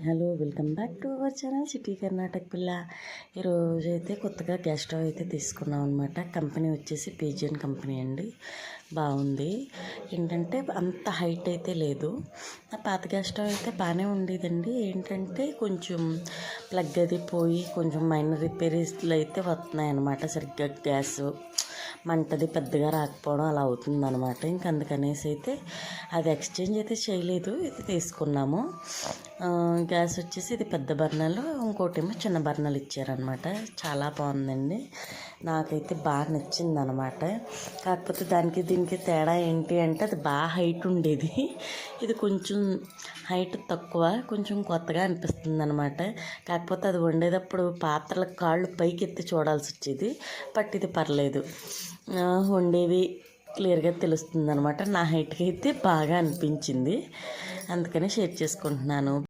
Hello welcome back to our channel city Karnataka పిల్ల. ఈరోజు అయితే కొత్తగా గ్యాస్ స్టవ్ అయితే తీసుకున్నాం అనమాట. కంపెనీ వచ్చేసి పిజియన్ కంపెనీ అండి. బాగుంది. ఏంటంటే అంత హైట్ అయితే లేదు. ఆ పాత గ్యాస్ స్టవ్ అయితే బాగానే ఉండేదండి. ఏంటంటే కొంచెం ప్లగ్ అది పోయి కొంచెం మైనర్ రిపేరీస్లు అయితే వస్తున్నాయి అన్నమాట. సరిగ్గా గ్యాస్ మంటది పెద్దగా రాకపోవడం అలా అవుతుంది అనమాట. ఇంక అందుకనేసి అయితే అది ఎక్స్చేంజ్ అయితే చేయలేదు, ఇది తీసుకున్నాము. గ్యాస్ వచ్చేసి ఇది పెద్ద బర్నర్లు, ఇంకోటేమో చిన్న బర్నర్లు ఇచ్చారనమాట. చాలా బాగుందండి, నాకైతే బాగా నచ్చింది అనమాట. కాకపోతే దానికి దీనికి తేడా ఏంటి అంటే అది బాగా హైట్ ఉండేది, ఇది కొంచెం హైట్ తక్కువ, కొంచెం కొత్తగా అనిపిస్తుంది అనమాట. కాకపోతే అది వండేటప్పుడు పాత్రల కాళ్ళు పైకి ఎత్తి చూడాల్సి వచ్చేది. బట్ ఇది పర్లేదు, వండేవి క్లియర్గా తెలుస్తుంది అనమాట. నా హైట్కి అయితే బాగా అనిపించింది, అందుకని షేర్ చేసుకుంటున్నాను.